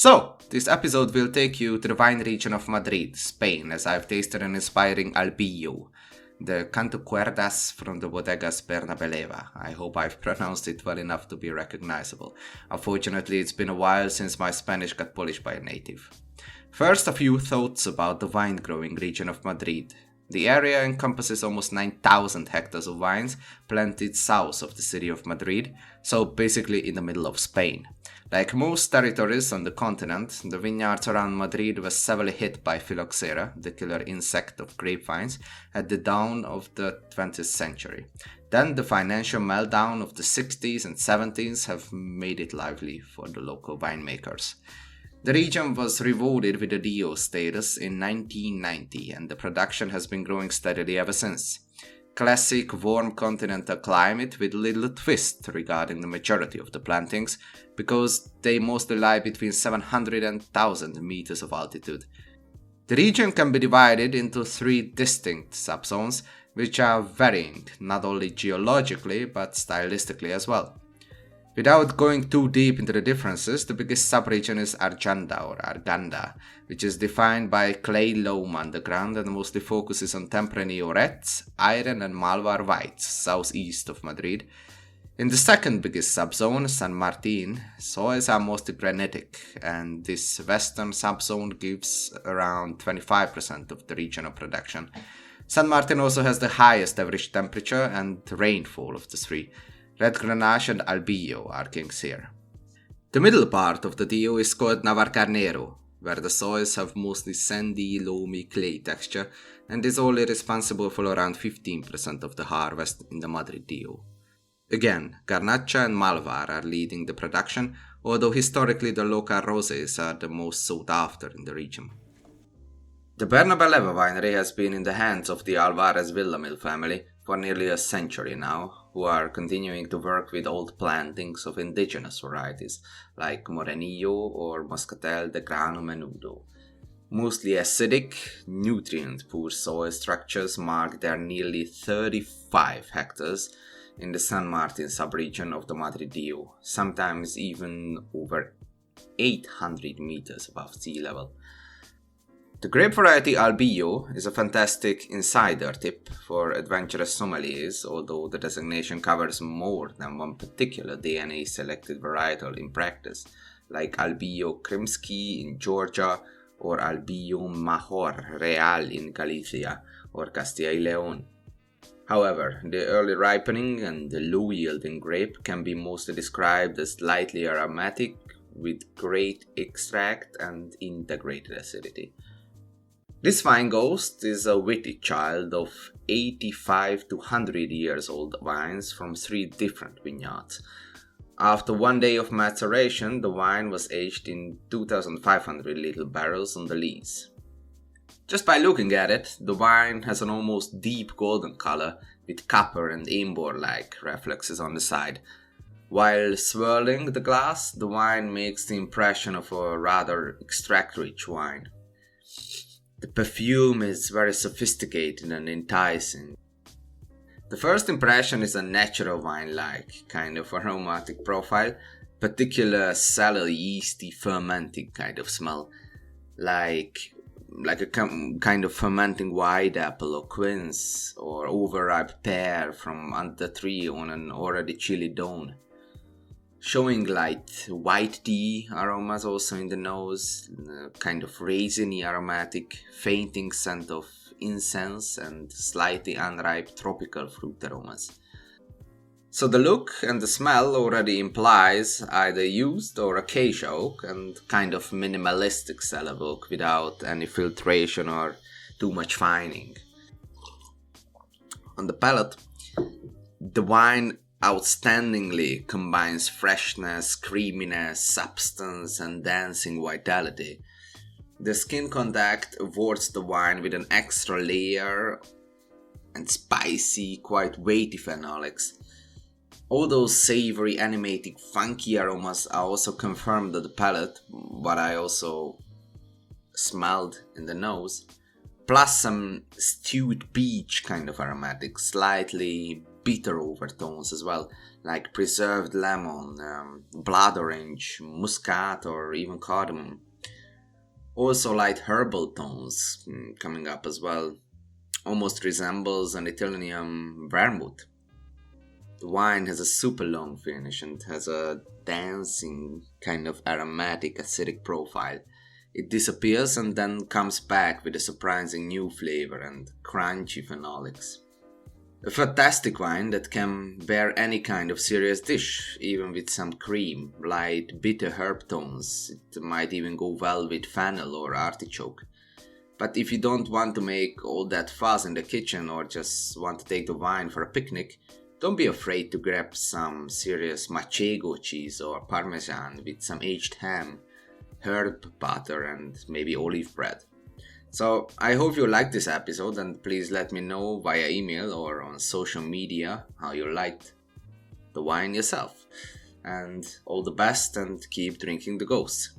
So, this episode will take you to the wine region of Madrid, Spain, as I've tasted an inspiring Albillo, the Cantocuerdas from the Bodegas Bernabeleva. I hope I've pronounced it well enough to be recognizable. Unfortunately, it's been a while since my Spanish got polished by a native. First, a few thoughts about the wine-growing region of Madrid. The area encompasses almost 9,000 hectares of vines planted south of the city of Madrid, so basically in the middle of Spain. Like most territories on the continent, the vineyards around Madrid were severely hit by phylloxera, the killer insect of grapevines, at the dawn of the 20th century. Then the financial meltdown of the 60s and 70s have made it lively for the local winemakers. The region was rewarded with a DO status in 1990 and the production has been growing steadily ever since. Classic warm continental climate with little twist regarding the majority of the plantings because they mostly lie between 700 and 1000 meters of altitude. The region can be divided into 3 distinct subzones which are varying not only geologically but stylistically as well. Without going too deep into the differences, the biggest subregion is Arganda or Arganda, which is defined by clay loam underground and mostly focuses on Tempranillo reds, iron and Malvar whites, southeast of Madrid. In the second biggest subzone, San Martin, soils are mostly granitic, and this western subzone gives around 25% of the regional production. San Martin also has the highest average temperature and rainfall of the 3. Red Grenache and Albillo are kings here. The middle part of the DO is called Navarcarnero, where the soils have mostly sandy, loamy clay texture and is only responsible for around 15% of the harvest in the Madrid DO. Again, Garnacha and Malvar are leading the production, although historically the local rosés are the most sought after in the region. The Bernabeleva winery has been in the hands of the Alvarez Villamil family for nearly a century now, who are continuing to work with old plantings of indigenous varieties like Morenillo or Moscatel de Grano Menudo. Mostly acidic, nutrient-poor soil structures mark their nearly 35 hectares in the San Martin subregion of the Madrid DO, sometimes even over 800 meters above sea level. The grape variety Albillo is a fantastic insider tip for adventurous sommeliers, although the designation covers more than one particular DNA-selected varietal in practice, like Albillo Krimsky in Georgia or Albillo Major Real in Galicia or Castilla y León. However, the early ripening and the low-yielding grape can be mostly described as lightly aromatic with great extract and integrated acidity. This fine ghost is a witty child of 85 to 100 years old vines from 3 different vineyards. After 1 day of maceration, the wine was aged in 2,500 little barrels on the lees. Just by looking at it, the wine has an almost deep golden color with copper and amber-like reflexes on the side. While swirling the glass, the wine makes the impression of a rather extract-rich wine. The perfume is very sophisticated and enticing. The first impression is a natural wine-like kind of aromatic profile, particular sallow, yeasty, fermenting kind of smell, like a kind of fermenting white apple or quince or overripe pear from under the tree on an already chilly dawn. Showing light white tea aromas also in the nose, kind of raisiny aromatic, fainting scent of incense and slightly unripe tropical fruit aromas. So the look and the smell already implies either used or acacia oak and kind of minimalistic cellar oak without any filtration or too much fining. On the palate, the wine outstandingly combines freshness, creaminess, substance, and dancing vitality. The skin contact affords the wine with an extra layer and spicy, quite weighty phenolics. All those savory, animating, funky aromas are also confirmed at the palate, what I also smelled in the nose, plus some stewed peach kind of aromatic, slightly bitter overtones as well, like preserved lemon, blood orange, muscat, or even cardamom. Also light herbal tones coming up as well. Almost resembles an Italian vermouth. The wine has a super long finish and has a dancing kind of aromatic acidic profile. It disappears and then comes back with a surprising new flavor and crunchy phenolics. A fantastic wine that can bear any kind of serious dish, even with some cream, light bitter herb tones. It might even go well with fennel or artichoke. But if you don't want to make all that fuss in the kitchen or just want to take the wine for a picnic, don't be afraid to grab some serious manchego cheese or parmesan with some aged ham, herb butter, and maybe olive bread. So I hope you liked this episode, and please let me know via email or on social media how you liked the wine yourself. And all the best, and keep drinking the ghost.